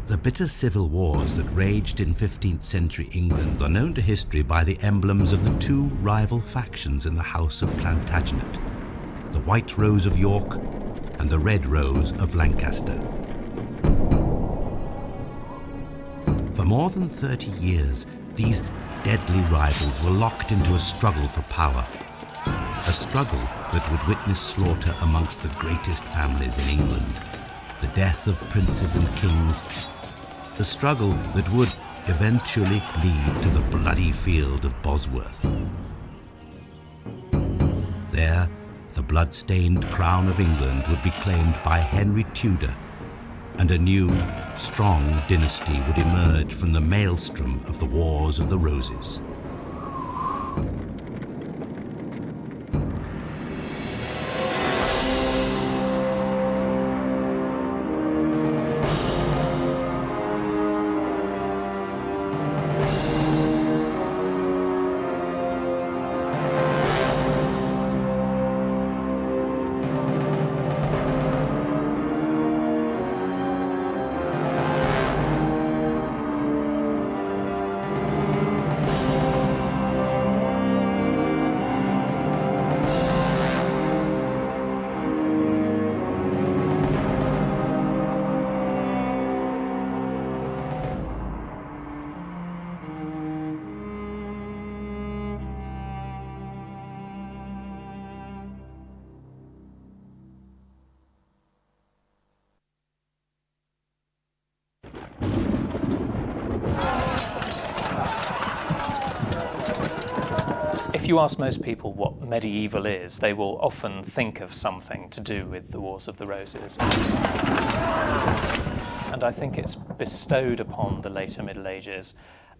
The bitter civil wars that raged in 15th century England are known to history by the emblems of the two rival factions in the House of Plantagenet, the White Rose of York and the Red Rose of Lancaster. For more than 30 years, these deadly rivals were locked into a struggle for power, a struggle that would witness slaughter amongst the greatest families in England, the death of princes and kings, a struggle that would eventually lead to the bloody field of Bosworth. There, the blood-stained crown of England would be claimed by Henry Tudor, and a new, strong dynasty would emerge from the maelstrom of the Wars of the Roses. If you ask most people what medieval is, they will often think of something to do with the Wars of the Roses. And I think it's bestowed upon the later Middle Ages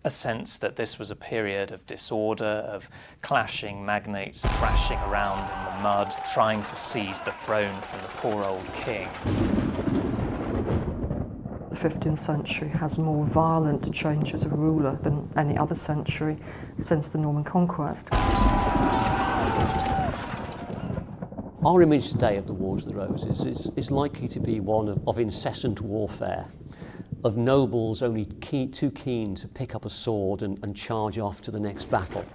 a sense that this was a period of disorder, of clashing magnates thrashing around in the mud, trying to seize the throne from the poor old king. The 15th century has more violent changes of ruler than any other century since the Norman conquest. Our image today of the Wars of the Roses is likely to be one of incessant warfare, of nobles only too keen to pick up a sword and charge off to the next battle.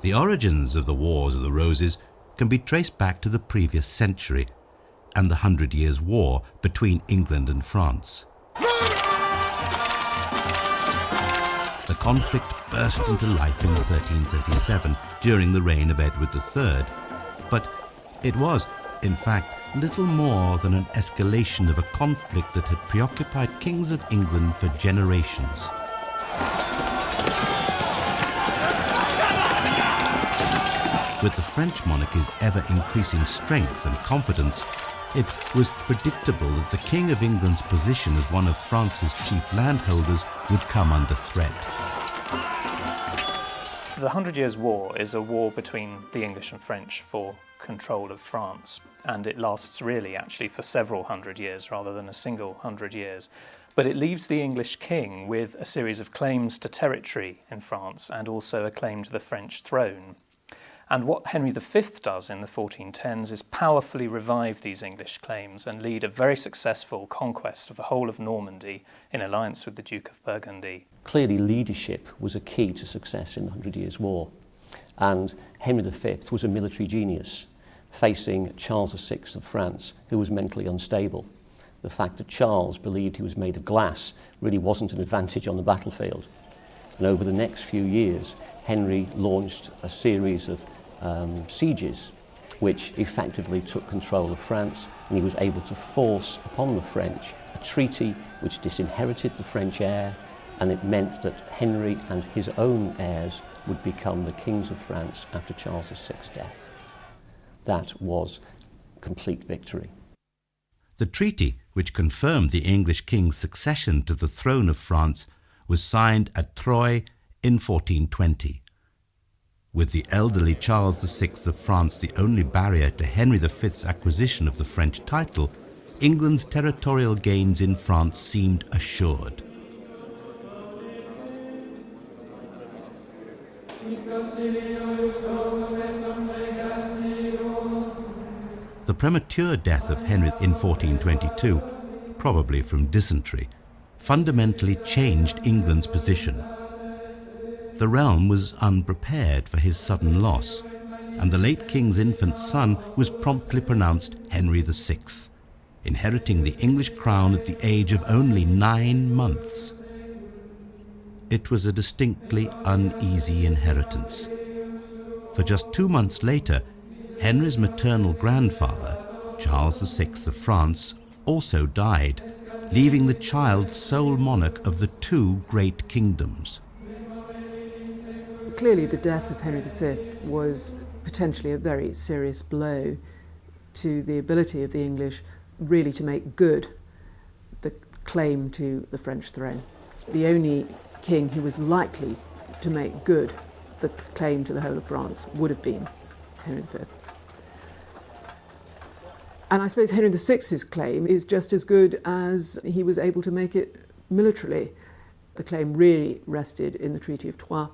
The origins of the Wars of the Roses can be traced back to the previous century and the 100 Years' War between England and France. The conflict burst into life in 1337 during the reign of Edward III, but it was, in fact, little more than an escalation of a conflict that had preoccupied kings of England for generations. With the French monarchy's ever-increasing strength and confidence, it was predictable that the King of England's position as one of France's chief landholders would come under threat. The 100 Years' War is a war between the English and French for control of France, and it lasts really actually for several hundred years rather than a single 100 years. But it leaves the English king with a series of claims to territory in France and also a claim to the French throne. And what Henry V does in the 1410s is powerfully revive these English claims and lead a very successful conquest of the whole of Normandy in alliance with the Duke of Burgundy. Clearly, leadership was a key to success in the 100 Years' War, and Henry V was a military genius, facing Charles VI of France, who was mentally unstable. The fact that Charles believed he was made of glass really wasn't an advantage on the battlefield. And over the next few years, Henry launched a series of sieges which effectively took control of France, and he was able to force upon the French a treaty which disinherited the French heir, and it meant that Henry and his own heirs would become the kings of France after Charles VI's death. That was complete victory. The treaty, which confirmed the English king's succession to the throne of France, was signed at Troyes in 1420. With the elderly Charles VI of France the only barrier to Henry V's acquisition of the French title, England's territorial gains in France seemed assured. The premature death of Henry in 1422, probably from dysentery, fundamentally changed England's position. The realm was unprepared for his sudden loss, and the late king's infant son was promptly pronounced Henry VI, inheriting the English crown at the age of only 9 months. It was a distinctly uneasy inheritance. For just 2 months later, Henry's maternal grandfather, Charles VI of France, also died, leaving the child sole monarch of the 2 great kingdoms. Clearly, the death of Henry V was potentially a very serious blow to the ability of the English really to make good the claim to the French throne. The only king who was likely to make good the claim to the whole of France would have been Henry V. And I suppose Henry VI's claim is just as good as he was able to make it militarily. The claim really rested in the Treaty of Troyes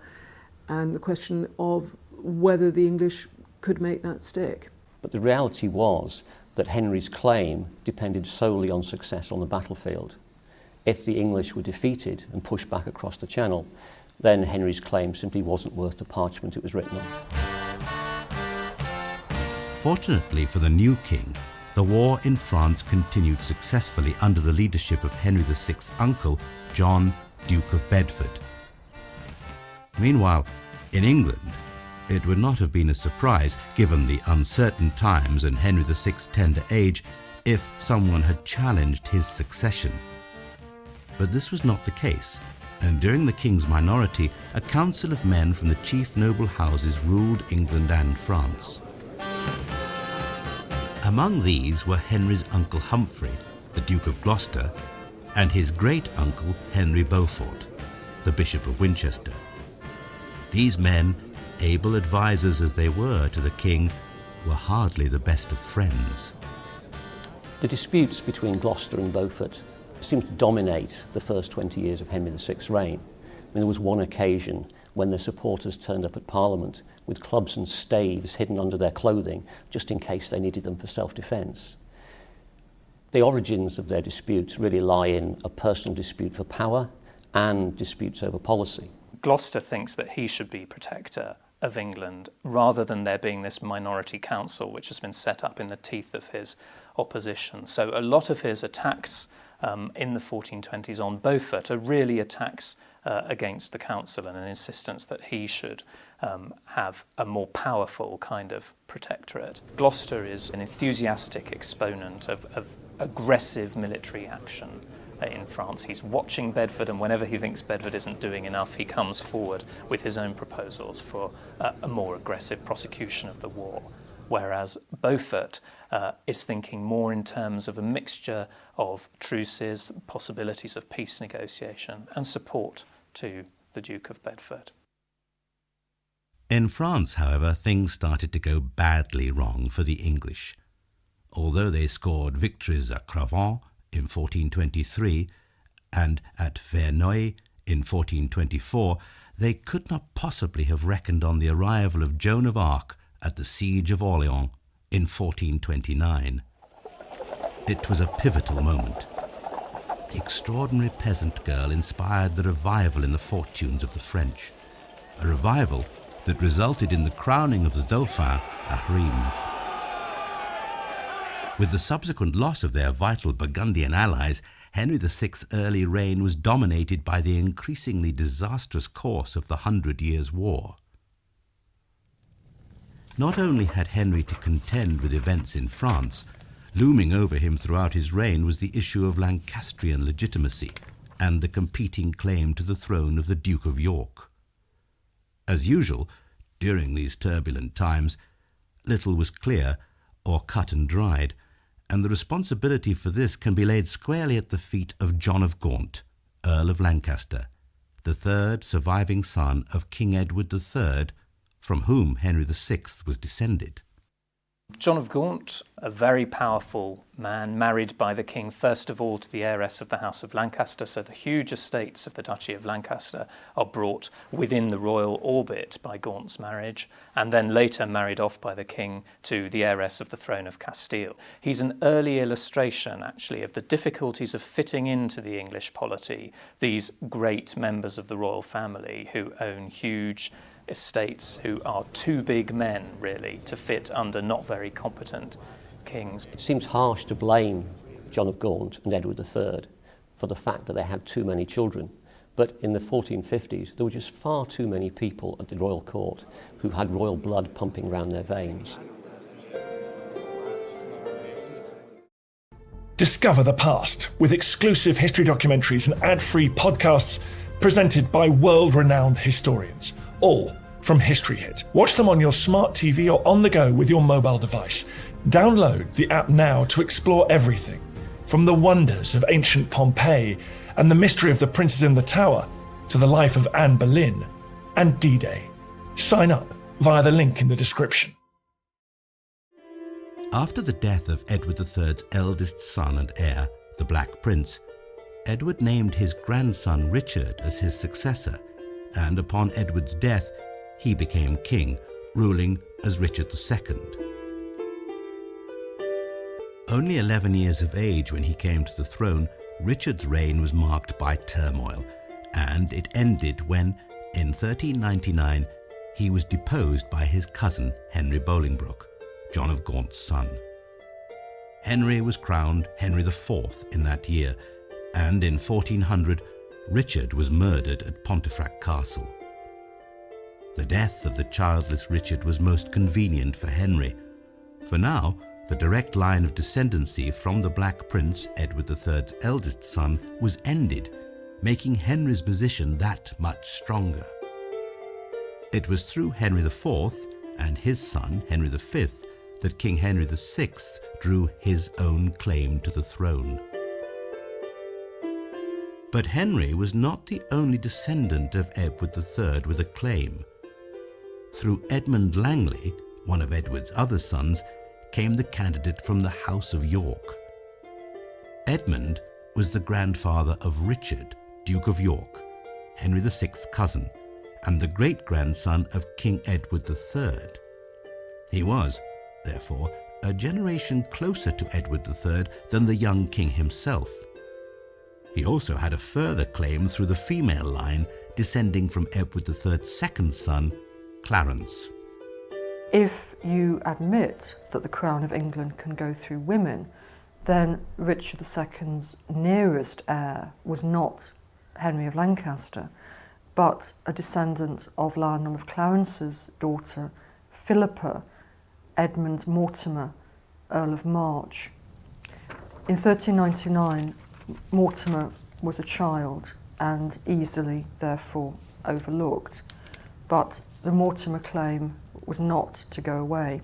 and the question of whether the English could make that stick. But the reality was that Henry's claim depended solely on success on the battlefield. If the English were defeated and pushed back across the Channel, then Henry's claim simply wasn't worth the parchment it was written on. Fortunately for the new king, the war in France continued successfully under the leadership of Henry VI's uncle, John, Duke of Bedford. Meanwhile, in England, it would not have been a surprise, given the uncertain times and Henry VI's tender age, if someone had challenged his succession. But this was not the case, and during the king's minority, a council of men from the chief noble houses ruled England and France. Among these were Henry's uncle Humphrey, the Duke of Gloucester, and his great-uncle Henry Beaufort, the Bishop of Winchester. These men, able advisers as they were to the king, were hardly the best of friends. The disputes between Gloucester and Beaufort seemed to dominate the first 20 years of Henry VI's reign. There was one occasion when their supporters turned up at Parliament with clubs and staves hidden under their clothing, just in case they needed them for self-defence. The origins of their disputes really lie in a personal dispute for power and disputes over policy. Gloucester thinks that he should be protector of England rather than there being this minority council which has been set up in the teeth of his opposition. So a lot of his attacks in the 1420s on Beaufort are really attacks against the council and an insistence that he should have a more powerful kind of protectorate. Gloucester is an enthusiastic exponent of aggressive military action in France. He's watching Bedford, and whenever he thinks Bedford isn't doing enough, he comes forward with his own proposals for a more aggressive prosecution of the war. Whereas Beaufort is thinking more in terms of a mixture of truces, possibilities of peace negotiation, and support to the Duke of Bedford. In France, however, things started to go badly wrong for the English. Although they scored victories at Cravant in 1423 and at Verneuil in 1424, they could not possibly have reckoned on the arrival of Joan of Arc at the Siege of Orleans in 1429. It was a pivotal moment. The extraordinary peasant girl inspired the revival in the fortunes of the French, a revival that resulted in the crowning of the Dauphin at Rheims. With the subsequent loss of their vital Burgundian allies, Henry VI's early reign was dominated by the increasingly disastrous course of the 100 Years' War. Not only had Henry to contend with events in France, looming over him throughout his reign was the issue of Lancastrian legitimacy and the competing claim to the throne of the Duke of York. As usual, during these turbulent times, little was clear or cut and dried, and the responsibility for this can be laid squarely at the feet of John of Gaunt, Earl of Lancaster, the third surviving son of King Edward III, from whom Henry VI was descended. John of Gaunt, a very powerful man, married by the king first of all to the heiress of the House of Lancaster, so the huge estates of the Duchy of Lancaster are brought within the royal orbit by Gaunt's marriage, and then later married off by the king to the heiress of the throne of Castile. He's an early illustration, actually, of the difficulties of fitting into the English polity these great members of the royal family who own huge estates, who are too big men, really, to fit under not very competent kings. It seems harsh to blame John of Gaunt and Edward III for the fact that they had too many children. But in the 1450s, there were just far too many people at the royal court who had royal blood pumping around their veins. Discover the past with exclusive history documentaries and ad-free podcasts presented by world-renowned historians. All from History Hit. Watch them on your smart TV or on the go with your mobile device. Download the app now to explore everything, from the wonders of ancient Pompeii and the mystery of the princes in the tower to the life of Anne Boleyn and D-Day. Sign up via the link in the description. After the death of Edward III's eldest son and heir, the Black Prince, Edward named his grandson Richard as his successor, and upon Edward's death, he became king, ruling as Richard II. Only 11 years of age when he came to the throne, Richard's reign was marked by turmoil, and it ended when, in 1399, he was deposed by his cousin Henry Bolingbroke, John of Gaunt's son. Henry was crowned Henry IV in that year, and in 1400, Richard was murdered at Pontefract Castle. The death of the childless Richard was most convenient for Henry, for now the direct line of descendancy from the Black Prince, Edward III's eldest son, was ended, making Henry's position that much stronger. It was through Henry IV and his son, Henry V, that King Henry VI drew his own claim to the throne. But Henry was not the only descendant of Edward III with a claim. Through Edmund Langley, one of Edward's other sons, came the candidate from the House of York. Edmund was the grandfather of Richard, Duke of York, Henry VI's cousin, and the great-grandson of King Edward III. He was, therefore, a generation closer to Edward III than the young king himself. He also had a further claim through the female line, descending from Edward III's second son, Clarence. If you admit that the crown of England can go through women, then Richard II's nearest heir was not Henry of Lancaster, but a descendant of Lionel of Clarence's daughter, Philippa, Edmund Mortimer, Earl of March. In 1399, Mortimer was a child and easily, therefore, overlooked, but the Mortimer claim was not to go away.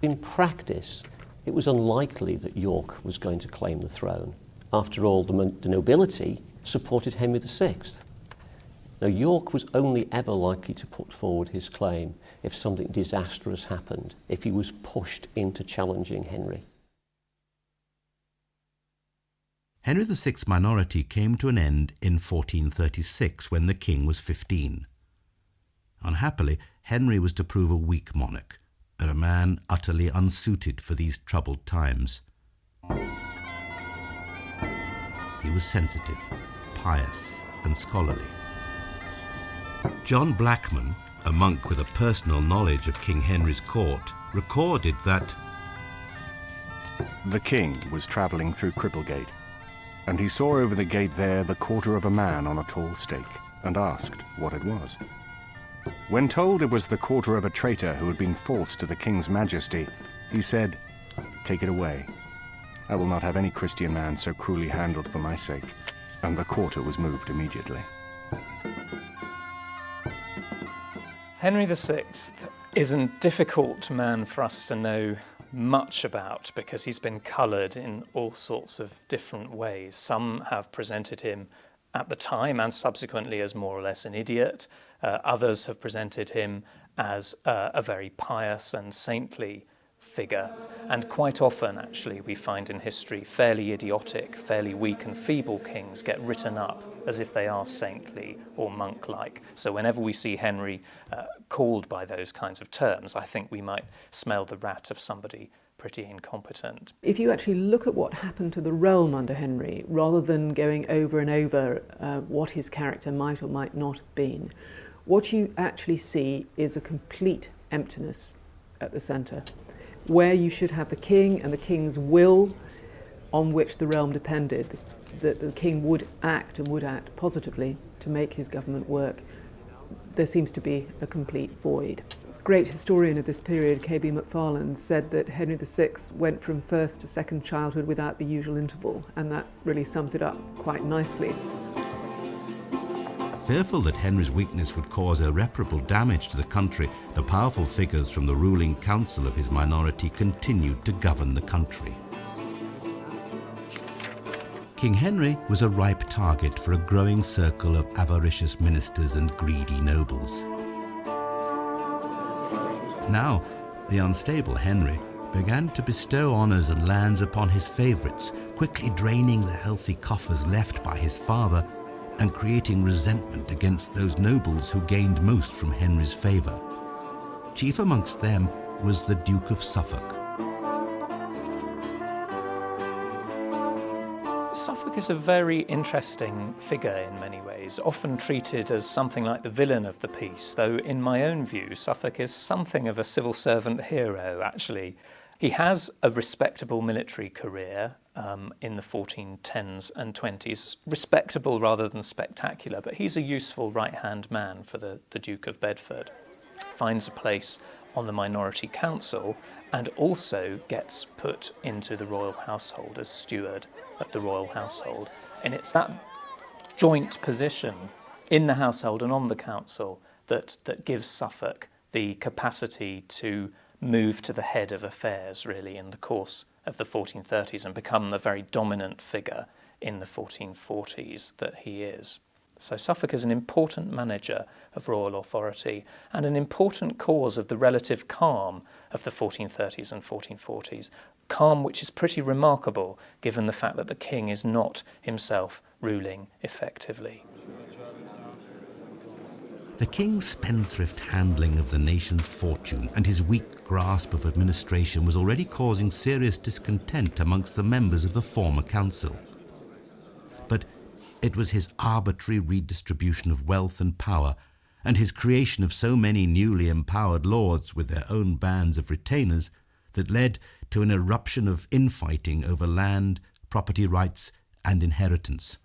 In practice, it was unlikely that York was going to claim the throne. After all, the nobility supported Henry VI. Now, York was only ever likely to put forward his claim if something disastrous happened, if he was pushed into challenging Henry. Henry VI's minority came to an end in 1436 when the king was 15. Unhappily, Henry was to prove a weak monarch and a man utterly unsuited for these troubled times. He was sensitive, pious, and scholarly. John Blackman, a monk with a personal knowledge of King Henry's court, recorded that the king was travelling through Cripplegate, and he saw over the gate there the quarter of a man on a tall stake, and asked what it was. When told it was the quarter of a traitor who had been false to the king's majesty, he said, "Take it away. I will not have any Christian man so cruelly handled for my sake." And the quarter was moved immediately. Henry VI is a difficult man for us to know much about because he's been coloured in all sorts of different ways. Some have presented him at the time and subsequently as more or less an idiot. Others have presented him as a very pious and saintly figure. And quite often, actually, we find in history fairly idiotic, fairly weak and feeble kings get written up as if they are saintly or monk-like. So whenever we see Henry called by those kinds of terms, I think we might smell the rat of somebody pretty incompetent. If you actually look at what happened to the realm under Henry, rather than going over and over what his character might or might not have been, what you actually see is a complete emptiness at the centre, where you should have the king and the king's will on which the realm depended, that the king would act and would act positively to make his government work. There seems to be a complete void. Great historian of this period, K.B. Macfarlane, said that Henry VI went from first to second childhood without the usual interval, and that really sums it up quite nicely. Fearful that Henry's weakness would cause irreparable damage to the country, the powerful figures from the ruling council of his minority continued to govern the country. King Henry was a ripe target for a growing circle of avaricious ministers and greedy nobles. Now, the unstable Henry began to bestow honours and lands upon his favourites, quickly draining the healthy coffers left by his father and creating resentment against those nobles who gained most from Henry's favour. Chief amongst them was the Duke of Suffolk. Suffolk is a very interesting figure in many ways, often treated as something like the villain of the piece, though in my own view, Suffolk is something of a civil servant hero, actually. He has a respectable military career in the 1410s and 20s, respectable rather than spectacular, but he's a useful right-hand man for the Duke of Bedford. Finds a place on the minority council and also gets put into the royal household as steward of the royal household. And it's that joint position in the household and on the council that gives Suffolk the capacity to move to the head of affairs, really, in the course of the 1430s and become the very dominant figure in the 1440s that he is. So Suffolk is an important manager of royal authority and an important cause of the relative calm of the 1430s and 1440s, calm which is pretty remarkable given the fact that the king is not himself ruling effectively. The king's spendthrift handling of the nation's fortune and his weak grasp of administration was already causing serious discontent amongst the members of the former council. But it was his arbitrary redistribution of wealth and power and his creation of so many newly empowered lords with their own bands of retainers that led to an eruption of infighting over land, property rights and inheritance.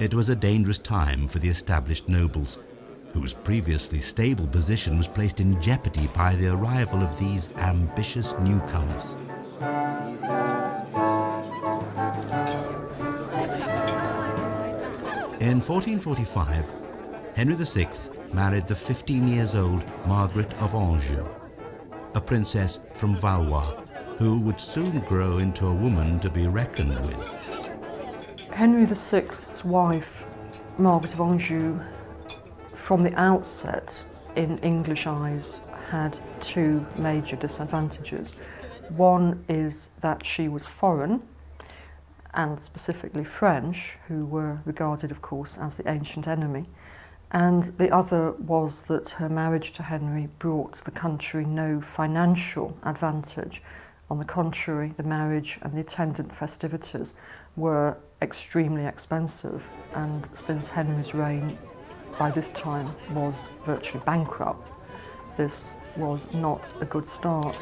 It was a dangerous time for the established nobles, whose previously stable position was placed in jeopardy by the arrival of these ambitious newcomers. In 1445, Henry VI married the 15-year-old Margaret of Anjou, a princess from Valois, who would soon grow into a woman to be reckoned with. Henry VI's wife, Margaret of Anjou, from the outset, in English eyes, had two major disadvantages. One is that she was foreign, and specifically French, who were regarded, of course, as the ancient enemy. And the other was that her marriage to Henry brought the country no financial advantage. On the contrary, the marriage and the attendant festivities were extremely expensive, and since Henry's reign by this time was virtually bankrupt, this was not a good start.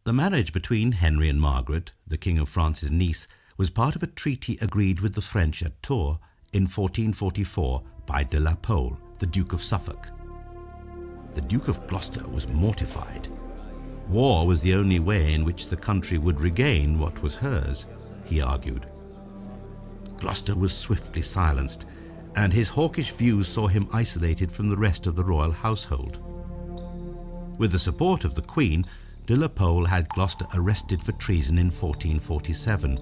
The marriage between Henry and Margaret, the King of France's niece, was part of a treaty agreed with the French at Tours in 1444 by de la Pole, the Duke of Suffolk. The Duke of Gloucester was mortified. War was the only way in which the country would regain what was hers, he argued. Gloucester was swiftly silenced, and his hawkish views saw him isolated from the rest of the royal household. With the support of the Queen, de la Pole had Gloucester arrested for treason in 1447.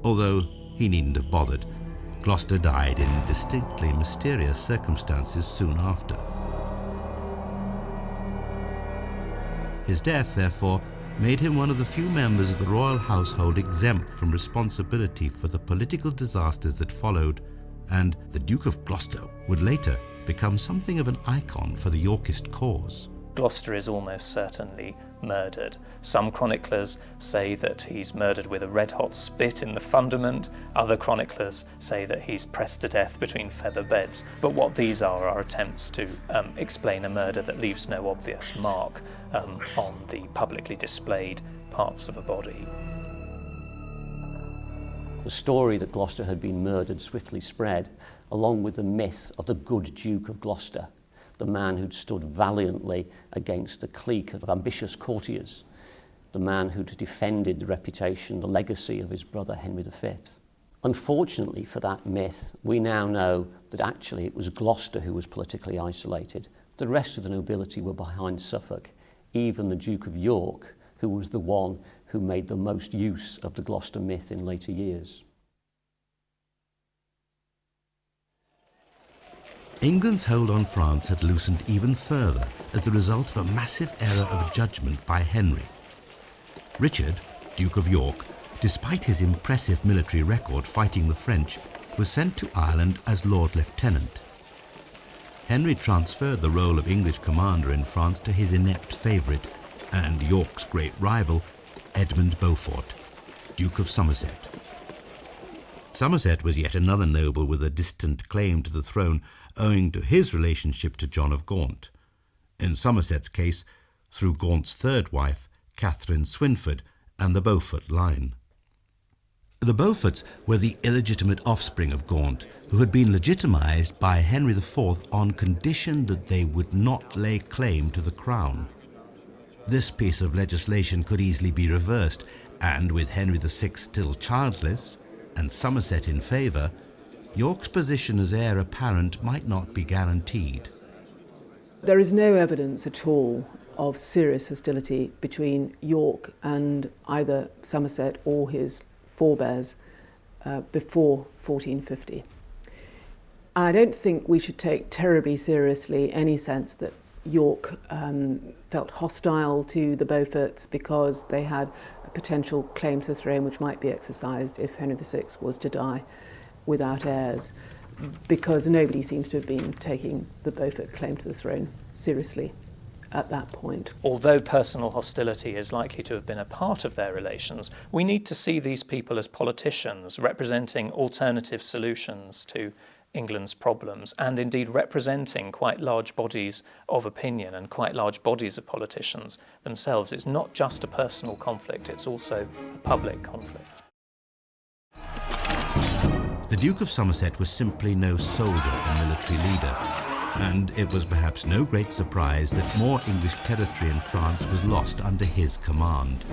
Although he needn't have bothered, Gloucester died in distinctly mysterious circumstances soon after. His death, therefore, made him one of the few members of the royal household exempt from responsibility for the political disasters that followed, and the Duke of Gloucester would later become something of an icon for the Yorkist cause. Gloucester is almost certainly murdered. Some chroniclers say that he's murdered with a red-hot spit in the fundament. Other chroniclers say that he's pressed to death between feather beds. But what these are attempts to explain a murder that leaves no obvious mark on the publicly displayed parts of a body. The story that Gloucester had been murdered swiftly spread, along with the myth of the good Duke of Gloucester, the man who'd stood valiantly against a clique of ambitious courtiers, the man who'd defended the reputation, the legacy of his brother Henry V. Unfortunately for that myth, we now know that actually it was Gloucester who was politically isolated. The rest of the nobility were behind Suffolk, even the Duke of York, who was the one who made the most use of the Gloucester myth in later years. England's hold on France had loosened even further as the result of a massive error of judgment by Henry. Richard, Duke of York, despite his impressive military record fighting the French, was sent to Ireland as Lord Lieutenant. Henry transferred the role of English commander in France to his inept favourite and York's great rival, Edmund Beaufort, Duke of Somerset. Somerset was yet another noble with a distant claim to the throne owing to his relationship to John of Gaunt. In Somerset's case, through Gaunt's third wife, Catherine Swynford, and the Beaufort line. The Beauforts were the illegitimate offspring of Gaunt, who had been legitimised by Henry IV on condition that they would not lay claim to the crown. This piece of legislation could easily be reversed, and with Henry VI still childless and Somerset in favour, York's position as heir apparent might not be guaranteed. There is no evidence at all of serious hostility between York and either Somerset or his forebears before 1450. I don't think we should take terribly seriously any sense that York felt hostile to the Beauforts because they had a potential claim to the throne which might be exercised if Henry VI was to die without heirs, because nobody seems to have been taking the Beaufort claim to the throne seriously at that point. Although personal hostility is likely to have been a part of their relations, we need to see these people as politicians representing alternative solutions to England's problems, and indeed representing quite large bodies of opinion and quite large bodies of politicians themselves. It's not just a personal conflict, it's also a public conflict. The Duke of Somerset was simply no soldier or military leader, and it was perhaps no great surprise that more English territory in France was lost under his command.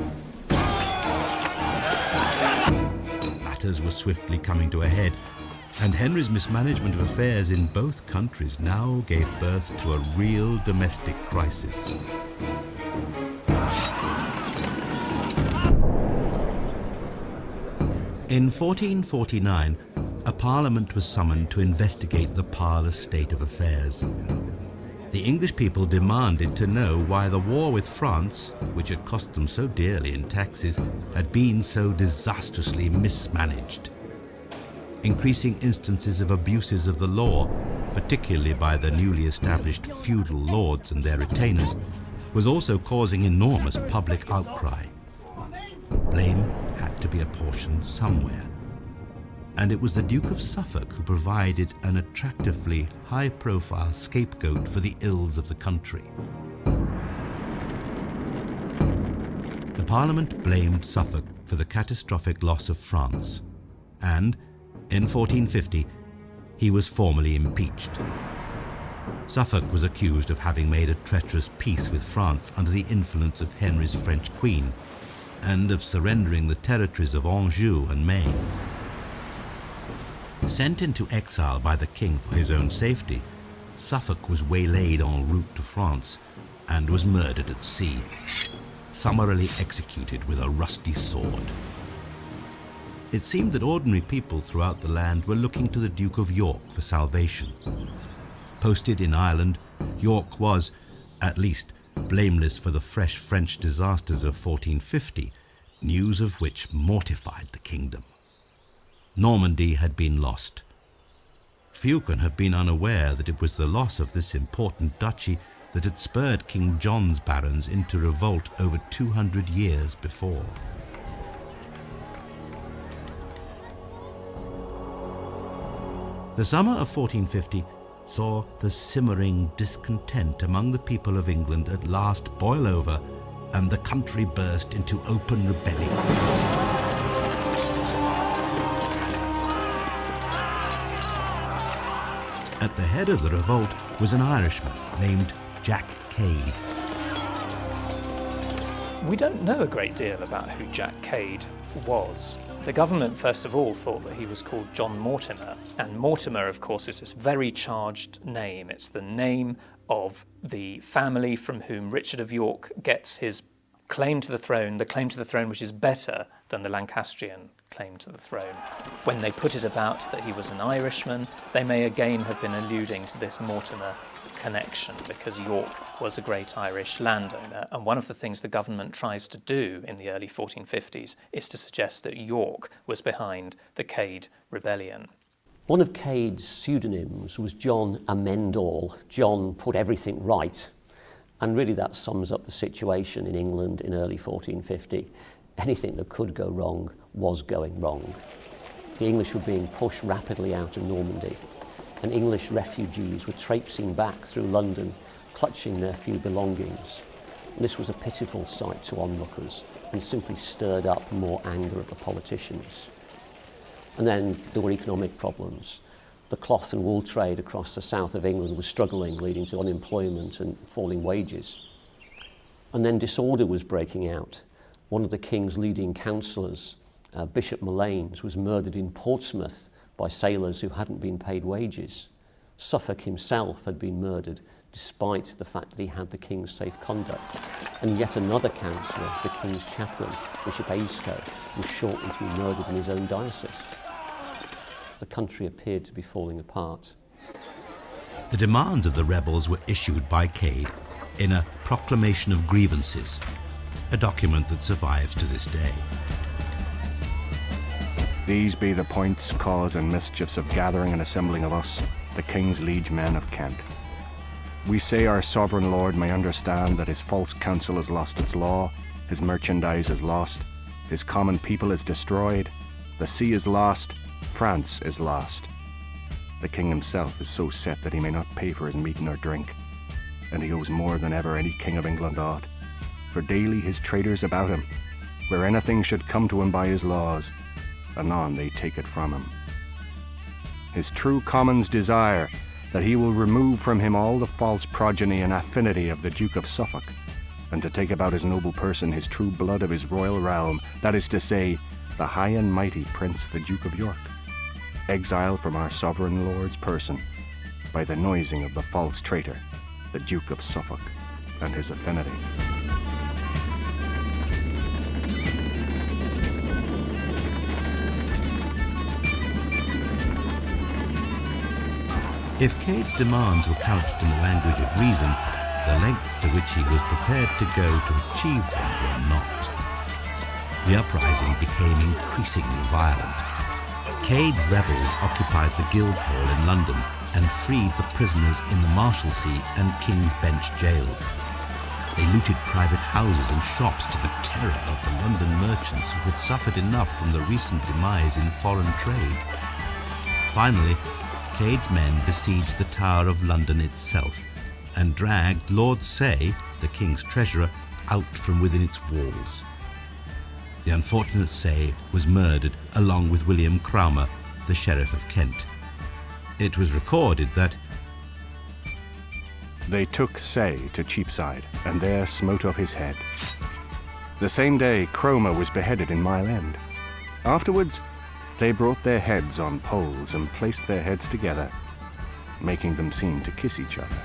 Matters were swiftly coming to a head, and Henry's mismanagement of affairs in both countries now gave birth to a real domestic crisis. In 1449, a parliament was summoned to investigate the parlous state of affairs. The English people demanded to know why the war with France, which had cost them so dearly in taxes, had been so disastrously mismanaged. Increasing instances of abuses of the law, particularly by the newly established feudal lords and their retainers, was also causing enormous public outcry. Blame had to be apportioned somewhere, and it was the Duke of Suffolk who provided an attractively high-profile scapegoat for the ills of the country. The Parliament blamed Suffolk for the catastrophic loss of France, and in 1450, he was formally impeached. Suffolk was accused of having made a treacherous peace with France under the influence of Henry's French queen, and of surrendering the territories of Anjou and Maine. Sent into exile by the king for his own safety, Suffolk was waylaid en route to France and was murdered at sea, summarily executed with a rusty sword. It seemed that ordinary people throughout the land were looking to the Duke of York for salvation. Posted in Ireland, York was, at least, blameless for the fresh French disasters of 1450, news of which mortified the kingdom. Normandy had been lost. Few can have been unaware that it was the loss of this important duchy that had spurred King John's barons into revolt over 200 years before. The summer of 1450 saw the simmering discontent among the people of England at last boil over, and the country burst into open rebellion. At the head of the revolt was an Irishman named Jack Cade. We don't know a great deal about who Jack Cade was. The government, first of all, thought that he was called John Mortimer, and Mortimer, of course, is this very charged name. It's the name of the family from whom Richard of York gets his claim to the throne which is better than the Lancastrian claim to the throne. When they put it about that he was an Irishman, they may again have been alluding to this Mortimer connection, because York was a great Irish landowner, and one of the things the government tries to do in the early 1450s is to suggest that York was behind the Cade rebellion. One of Cade's pseudonyms was John Amendall. John put everything right, and really that sums up the situation in England in early 1450. Anything that could go wrong was going wrong. The English were being pushed rapidly out of Normandy, and English refugees were traipsing back through London, clutching their few belongings. And this was a pitiful sight to onlookers and simply stirred up more anger at the politicians. And then there were economic problems. The cloth and wool trade across the south of England was struggling, leading to unemployment and falling wages. And then disorder was breaking out. One of the king's leading councillors, Bishop Mullanes, was murdered in Portsmouth by sailors who hadn't been paid wages. Suffolk himself had been murdered despite the fact that he had the king's safe conduct. And yet another councillor, the king's chaplain, Bishop Ayscough, was shortly to be murdered in his own diocese. The country appeared to be falling apart. The demands of the rebels were issued by Cade in a proclamation of grievances, a document that survives to this day. These be the points, cause, and mischiefs of gathering and assembling of us, the king's liege men of Kent. We say our sovereign lord may understand that his false counsel has lost its law, his merchandise is lost, his common people is destroyed, the sea is lost, France is lost. The king himself is so set that he may not pay for his meat nor drink, and he owes more than ever any king of England ought, for daily his traitors about him, where anything should come to him by his laws, anon they take it from him. His true commons desire that he will remove from him all the false progeny and affinity of the Duke of Suffolk, and to take about his noble person his true blood of his royal realm, that is to say, the high and mighty Prince the Duke of York, exiled from our sovereign lord's person by the noising of the false traitor, the Duke of Suffolk, and his affinity. If Cade's demands were couched in the language of reason, the lengths to which he was prepared to go to achieve them were not. The uprising became increasingly violent. Cade's rebels occupied the Guildhall in London and freed the prisoners in the Marshalsea and King's Bench jails. They looted private houses and shops to the terror of the London merchants who had suffered enough from the recent demise in foreign trade. Finally, Cade's men besieged the Tower of London itself and dragged Lord Say, the king's treasurer, out from within its walls. The unfortunate Say was murdered along with William Cromer, the Sheriff of Kent. It was recorded that they took Say to Cheapside, and there smote off his head. The same day Cromer was beheaded in Mile End. Afterwards, they brought their heads on poles and placed their heads together, making them seem to kiss each other.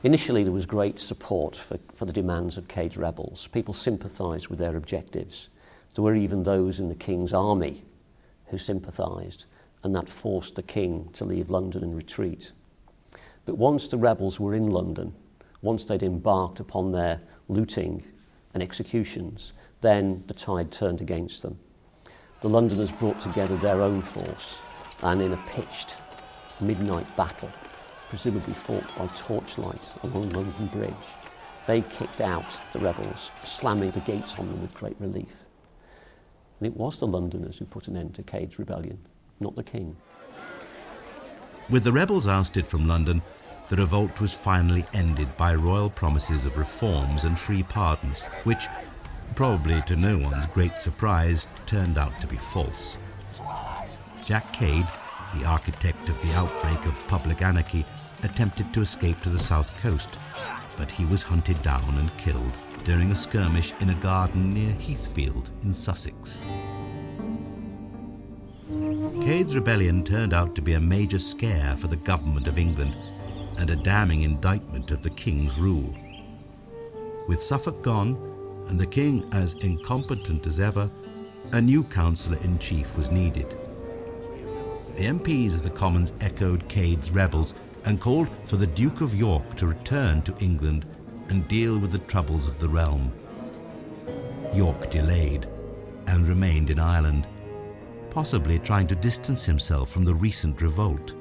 Initially, there was great support for the demands of Cade's rebels. People sympathised with their objectives. There were even those in the king's army who sympathised, and that forced the king to leave London and retreat. But once the rebels were in London, once they'd embarked upon their looting and executions, then the tide turned against them. The Londoners brought together their own force, and in a pitched midnight battle, presumably fought by torchlight along London Bridge, they kicked out the rebels, slamming the gates on them with great relief. And it was the Londoners who put an end to Cade's rebellion, not the king. With the rebels ousted from London, the revolt was finally ended by royal promises of reforms and free pardons, which, probably to no one's great surprise, turned out to be false. Jack Cade, the architect of the outbreak of public anarchy, attempted to escape to the south coast, but he was hunted down and killed during a skirmish in a garden near Heathfield in Sussex. Cade's rebellion turned out to be a major scare for the government of England and a damning indictment of the king's rule. With Suffolk gone and the king as incompetent as ever, a new councillor-in-chief was needed. The MPs of the Commons echoed Cade's rebels and called for the Duke of York to return to England and deal with the troubles of the realm. York delayed and remained in Ireland, possibly trying to distance himself from the recent revolt.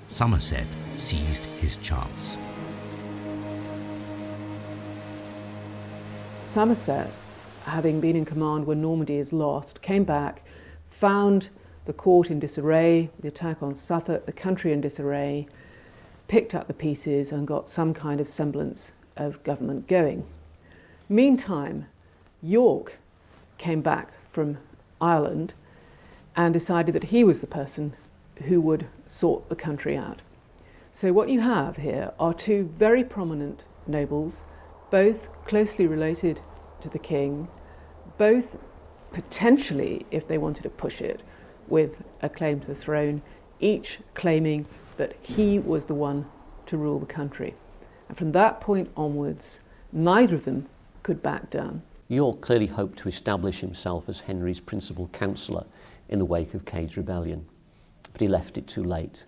Somerset seized his chance. Somerset, having been in command when Normandy is lost, came back, found the court in disarray, the attack on Suffolk, the country in disarray, picked up the pieces and got some kind of semblance of government going. Meantime, York came back from Ireland and decided that he was the person who would sort the country out. So what you have here are two very prominent nobles, both closely related to the king, both potentially, if they wanted to push it, with a claim to the throne, each claiming that he was the one to rule the country. And from that point onwards, neither of them could back down. York clearly hoped to establish himself as Henry's principal counsellor in the wake of Cade's rebellion, but he left it too late.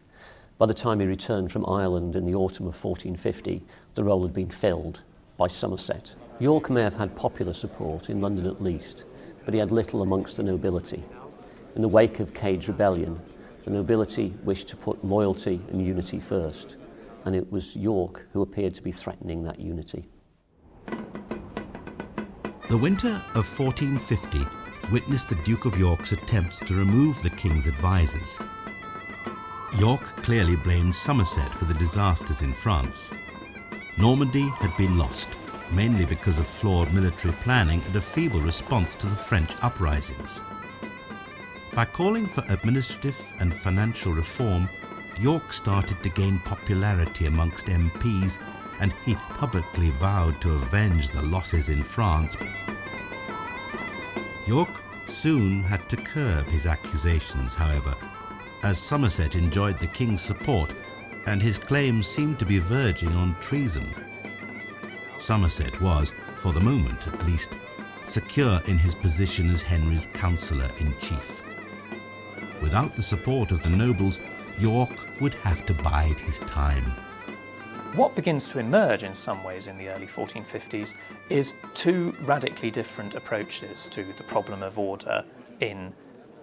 By the time he returned from Ireland in the autumn of 1450, the role had been filled by Somerset. York may have had popular support, in London at least, but he had little amongst the nobility. In the wake of Cade's rebellion, the nobility wished to put loyalty and unity first, and it was York who appeared to be threatening that unity. The winter of 1450 witnessed the Duke of York's attempts to remove the king's advisors. York clearly blamed Somerset for the disasters in France. Normandy had been lost, mainly because of flawed military planning and a feeble response to the French uprisings. By calling for administrative and financial reform, York started to gain popularity amongst MPs, and he publicly vowed to avenge the losses in France. York soon had to curb his accusations, however, as Somerset enjoyed the king's support and his claims seemed to be verging on treason. Somerset was, for the moment at least, secure in his position as Henry's councillor-in-chief. Without the support of the nobles, York would have to bide his time. What begins to emerge in some ways in the early 1450s is two radically different approaches to the problem of order in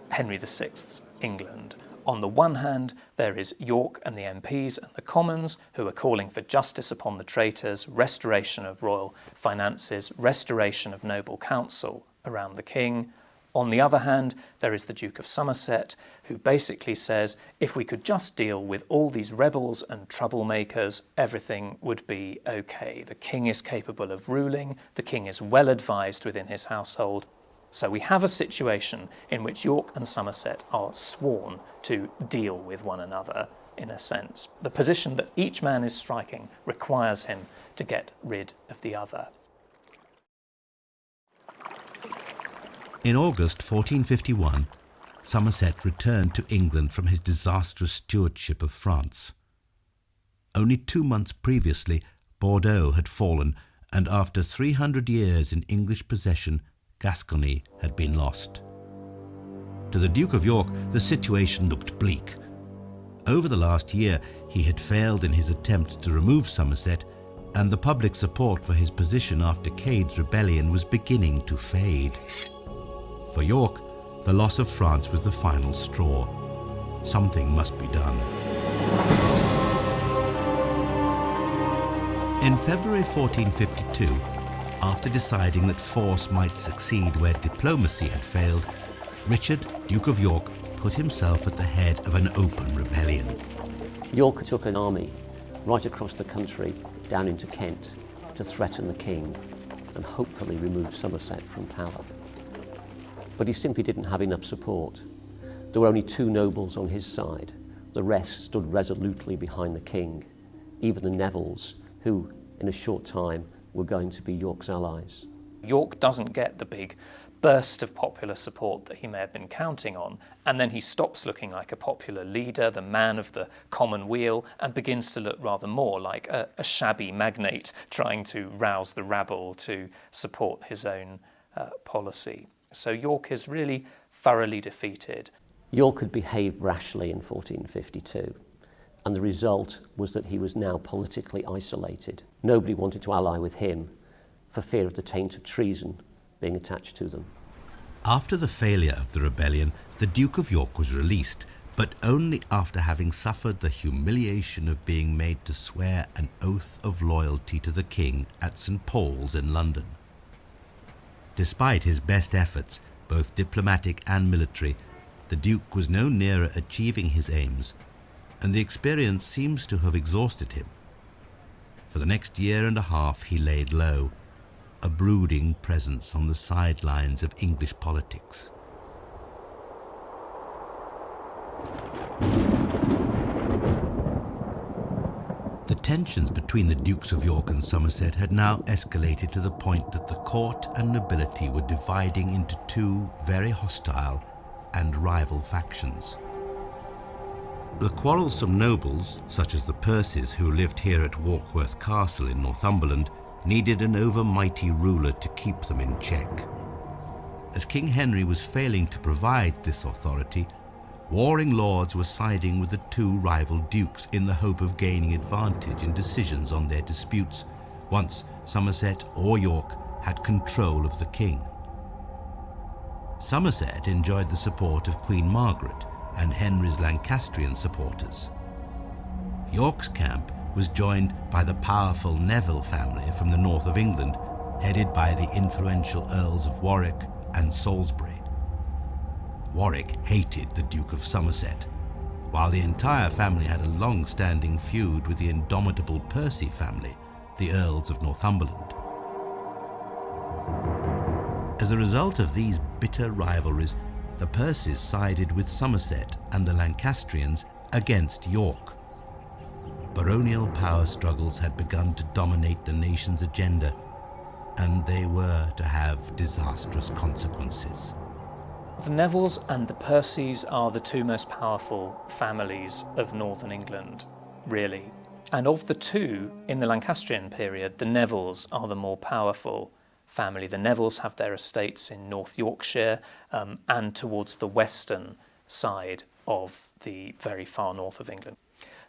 Henry VI's England. On the one hand, there is York and the MPs and the Commons who are calling for justice upon the traitors, restoration of royal finances, restoration of noble council around the king. On the other hand, there is the Duke of Somerset, who basically says, if we could just deal with all these rebels and troublemakers, everything would be okay. The king is capable of ruling, the king is well advised within his household. So we have a situation in which York and Somerset are sworn to deal with one another, in a sense. The position that each man is striking requires him to get rid of the other. In August 1451, Somerset returned to England from his disastrous stewardship of France. Only 2 months previously, Bordeaux had fallen, and after 300 years in English possession, Gascony had been lost. To the Duke of York, the situation looked bleak. Over the last year, He had failed in his attempts to remove Somerset, and the public support for his position after Cade's rebellion was beginning to fade. For York, the loss of France was the final straw. Something must be done. In February 1452, after deciding that force might succeed where diplomacy had failed, Richard, Duke of York, put himself at the head of an open rebellion. York took an army right across the country down into Kent to threaten the king and hopefully remove Somerset from power. But he simply didn't have enough support. There were only 2 nobles on his side. The rest stood resolutely behind the king, even the Nevilles, who in a short time were going to be York's allies. York doesn't get the big burst of popular support that he may have been counting on, and then he stops looking like a popular leader, the man of the common weal, and begins to look rather more like a shabby magnate trying to rouse the rabble to support his own policy. So York is really thoroughly defeated. York had behaved rashly in 1452, and the result was that he was now politically isolated. Nobody wanted to ally with him for fear of the taint of treason being attached to them. After the failure of the rebellion, the Duke of York was released, but only after having suffered the humiliation of being made to swear an oath of loyalty to the king at St Paul's in London. Despite his best efforts, both diplomatic and military, the Duke was no nearer achieving his aims, and the experience seems to have exhausted him. For the next year and a half he laid low, a brooding presence on the sidelines of English politics. The tensions between the Dukes of York and Somerset had now escalated to the point that the court and nobility were dividing into 2 very hostile and rival factions. The quarrelsome nobles, such as the Percys who lived here at Warkworth Castle in Northumberland, needed an overmighty ruler to keep them in check. As King Henry was failing to provide this authority, warring lords were siding with the 2 rival dukes in the hope of gaining advantage in decisions on their disputes once Somerset or York had control of the king. Somerset enjoyed the support of Queen Margaret and Henry's Lancastrian supporters. York's camp was joined by the powerful Neville family from the north of England, headed by the influential Earls of Warwick and Salisbury. Warwick hated the Duke of Somerset, while the entire family had a long-standing feud with the indomitable Percy family, the Earls of Northumberland. As a result of these bitter rivalries, the Percys sided with Somerset and the Lancastrians against York. Baronial power struggles had begun to dominate the nation's agenda, and they were to have disastrous consequences. The Nevilles and the Percys are the 2 most powerful families of northern England, really. And of the 2, in the Lancastrian period, the Nevilles are the more powerful family. The Nevilles have their estates in North Yorkshire and towards the western side of the very far north of England.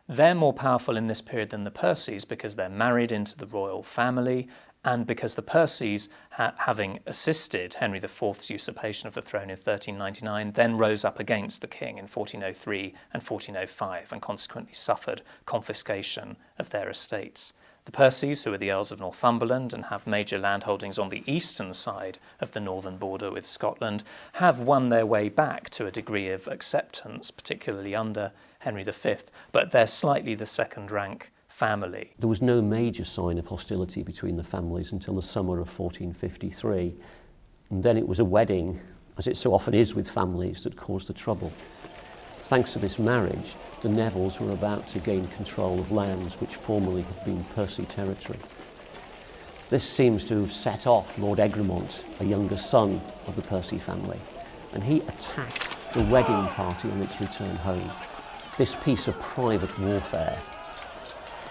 They're more powerful in this period than the Percys because they're married into the royal family, and because the Percys, having assisted Henry IV's usurpation of the throne in 1399, then rose up against the king in 1403 and 1405 and consequently suffered confiscation of their estates. The Percys, who are the Earls of Northumberland and have major landholdings on the eastern side of the northern border with Scotland, have won their way back to a degree of acceptance, particularly under Henry V, but they're slightly the second-rank family. There was no major sign of hostility between the families until the summer of 1453, and then it was a wedding, as it so often is with families, that caused the trouble. Thanks to this marriage, the Nevilles were about to gain control of lands which formerly had been Percy territory. This seems to have set off Lord Egremont, a younger son of the Percy family, and he attacked the wedding party on its return home. This piece of private warfare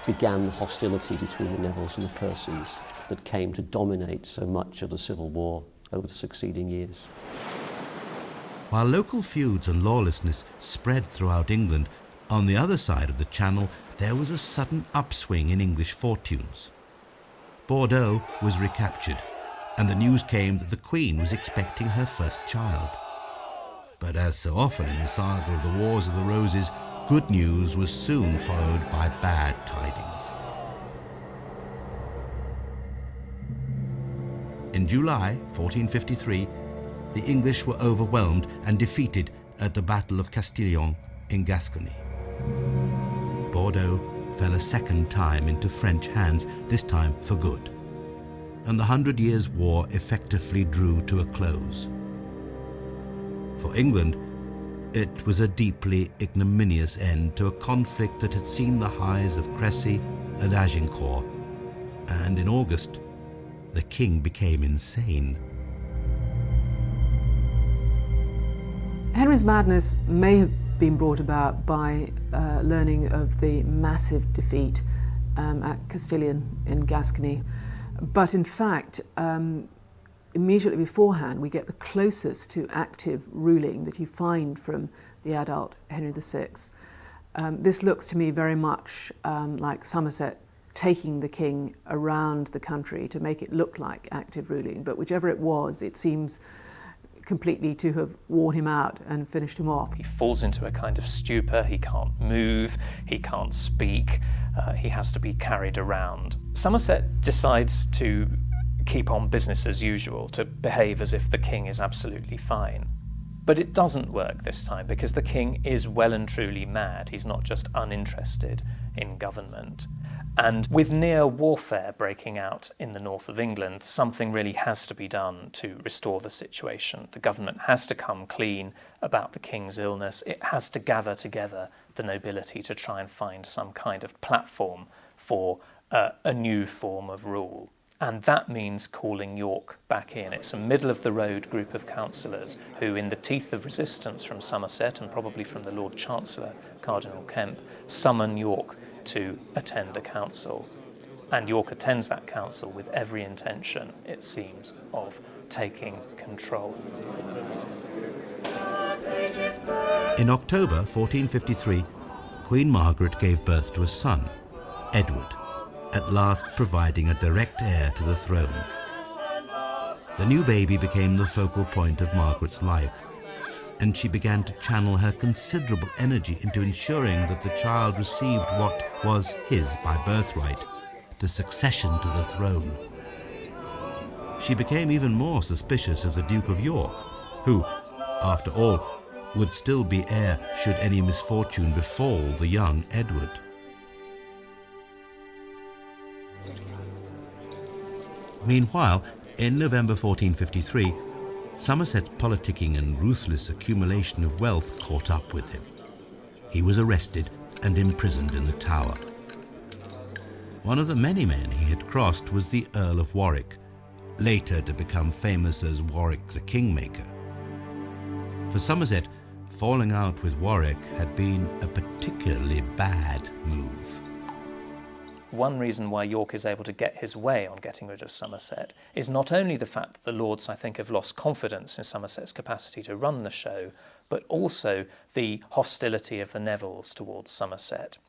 began the hostility between the Nevilles and the Percys that came to dominate so much of the Civil War over the succeeding years. While local feuds and lawlessness spread throughout England, on the other side of the Channel, there was a sudden upswing in English fortunes. Bordeaux was recaptured, and the news came that the Queen was expecting her first child. But as so often in the saga of the Wars of the Roses, good news was soon followed by bad tidings. In July 1453, the English were overwhelmed and defeated at the Battle of Castillon in Gascony. Bordeaux fell a second time into French hands, this time for good, and the 100 Years' War effectively drew to a close. For England, it was a deeply ignominious end to a conflict that had seen the highs of Crécy and Agincourt, and in August, the king became insane. Henry's madness may have been brought about by learning of the massive defeat at Castillon in Gascony. But in fact, immediately beforehand, we get the closest to active ruling that you find from the adult Henry VI. This looks to me very much like Somerset taking the king around the country to make it look like active ruling. But whichever it was, it seems completely to have worn him out and finished him off. He falls into a kind of stupor. He can't move, he can't speak, he has to be carried around. Somerset decides to keep on business as usual, to behave as if the king is absolutely fine. But it doesn't work this time, because the king is well and truly mad. He's not just uninterested in government. And with near warfare breaking out in the north of England, something really has to be done to restore the situation. The government has to come clean about the king's illness. It has to gather together the nobility to try and find some kind of platform for a new form of rule. And that means calling York back in. It's a middle-of-the-road group of councillors who, in the teeth of resistance from Somerset and probably from the Lord Chancellor, Cardinal Kemp, summon York to attend a council. And York attends that council with every intention, it seems, of taking control. In October 1453, Queen Margaret gave birth to a son, Edward, at last providing a direct heir to the throne. The new baby became the focal point of Margaret's life, and she began to channel her considerable energy into ensuring that the child received what was his by birthright, the succession to the throne. She became even more suspicious of the Duke of York, who, after all, would still be heir should any misfortune befall the young Edward. Meanwhile, in November 1453, Somerset's politicking and ruthless accumulation of wealth caught up with him. He was arrested and imprisoned in the Tower. One of the many men he had crossed was the Earl of Warwick, later to become famous as Warwick the Kingmaker. For Somerset, falling out with Warwick had been a particularly bad move. One reason why York is able to get his way on getting rid of Somerset is not only the fact that the Lords, I think, have lost confidence in Somerset's capacity to run the show, but also the hostility of the Nevilles towards Somerset,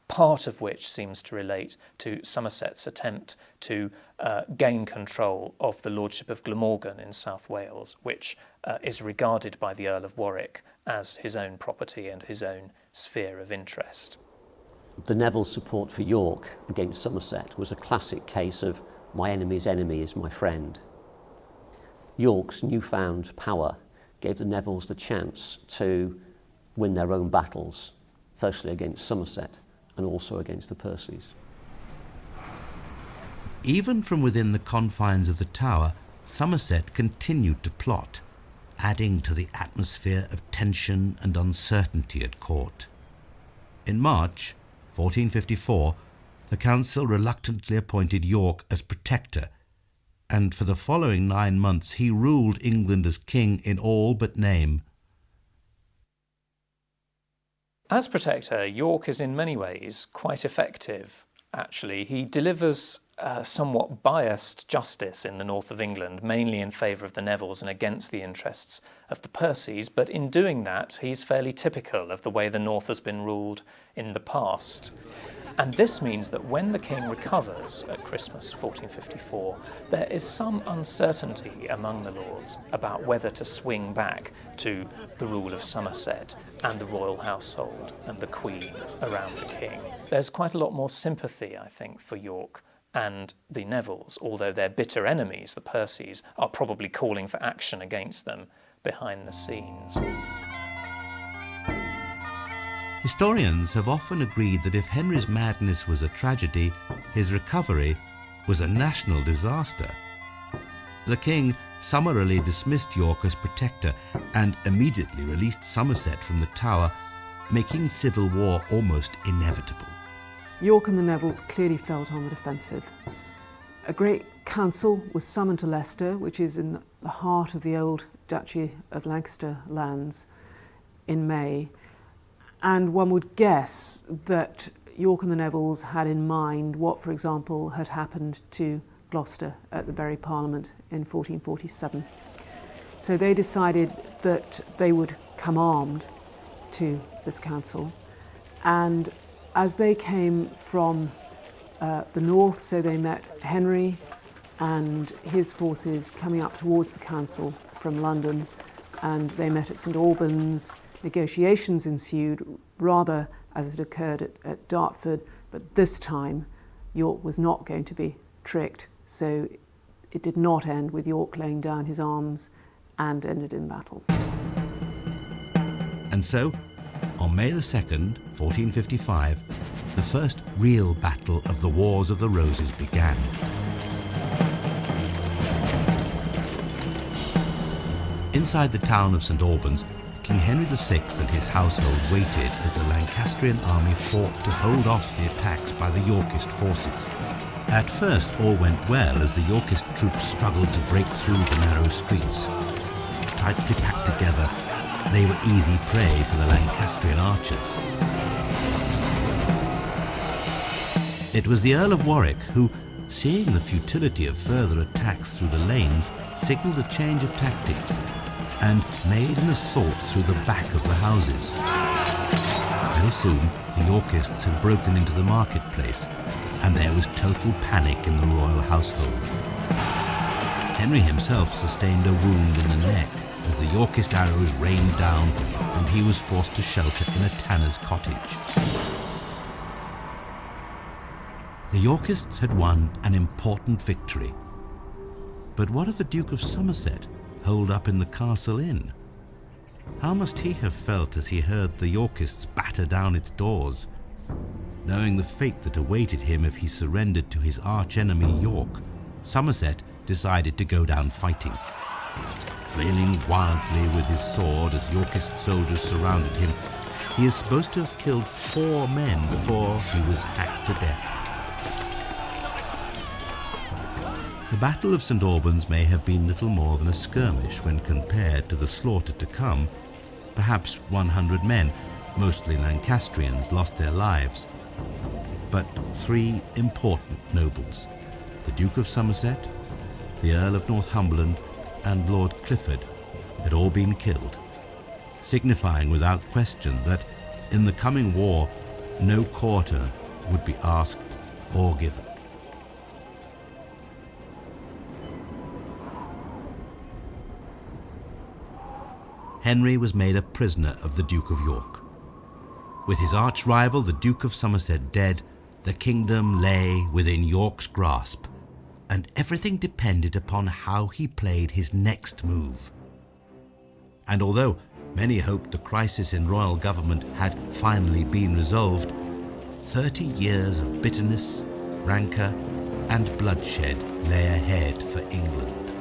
part of which seems to relate to Somerset's attempt to gain control of the Lordship of Glamorgan in South Wales, which is regarded by the Earl of Warwick as his own property and his own sphere of interest. The Neville's support for York against Somerset was a classic case of my enemy's enemy is my friend. York's newfound power gave the Nevilles the chance to win their own battles, firstly against Somerset and also against the Percys. Even from within the confines of the Tower, Somerset continued to plot, adding to the atmosphere of tension and uncertainty at court. In March 1454, the council reluctantly appointed York as protector, and for the following 9 months he ruled England as king in all but name. As protector, York is in many ways quite effective, actually. He delivers somewhat biased justice in the north of England, mainly in favour of the Nevilles and against the interests of the Percys, but in doing that, he's fairly typical of the way the north has been ruled in the past. And this means that when the king recovers at Christmas 1454, there is some uncertainty among the lords about whether to swing back to the rule of Somerset and the royal household and the Queen around the king. There's quite a lot more sympathy, I think, for York and the Nevilles, although their bitter enemies, the Percys, are probably calling for action against them behind the scenes. Historians have often agreed that if Henry's madness was a tragedy, his recovery was a national disaster. The king summarily dismissed York as protector and immediately released Somerset from the Tower, making civil war almost inevitable. York and the Nevilles clearly felt on the defensive. A great council was summoned to Leicester, which is in the heart of the old Duchy of Lancaster lands, in May. And one would guess that York and the Nevilles had in mind what, for example, had happened to Gloucester at the Bury Parliament in 1447. So they decided that they would come armed to this council. And as they came from the north, so they met Henry and his forces coming up towards the council from London, and they met at St Albans. Negotiations ensued, rather as it occurred at Dartford, but this time York was not going to be tricked, so it did not end with York laying down his arms and ended in battle. And so, on May the 2nd, 1455, the first real battle of the Wars of the Roses began. Inside the town of St Albans, King Henry VI and his household waited as the Lancastrian army fought to hold off the attacks by the Yorkist forces. At first all went well as the Yorkist troops struggled to break through the narrow streets. Tightly packed together, they were easy prey for the Lancastrian archers. It was the Earl of Warwick who, seeing the futility of further attacks through the lanes, signalled a change of tactics and made an assault through the back of the houses. Very soon, the Yorkists had broken into the marketplace, and there was total panic in the royal household. Henry himself sustained a wound in the neck as the Yorkist arrows rained down, and he was forced to shelter in a tanner's cottage. The Yorkists had won an important victory. But what of the Duke of Somerset, holed up in the Castle Inn? How must he have felt as he heard the Yorkists batter down its doors? Knowing the fate that awaited him if he surrendered to his arch-enemy York, Somerset decided to go down fighting. Flailing wildly with his sword as Yorkist soldiers surrounded him, he is supposed to have killed 4 men before he was hacked to death. The Battle of St Albans may have been little more than a skirmish when compared to the slaughter to come. Perhaps 100 men, mostly Lancastrians, lost their lives. But 3 important nobles, the Duke of Somerset, the Earl of Northumberland, and Lord Clifford, had all been killed, signifying without question that in the coming war no quarter would be asked or given. Henry was made a prisoner of the Duke of York. With his arch-rival, the Duke of Somerset, dead, the kingdom lay within York's grasp, and everything depended upon how he played his next move. And although many hoped the crisis in royal government had finally been resolved, 30 years of bitterness, rancour, and bloodshed lay ahead for England.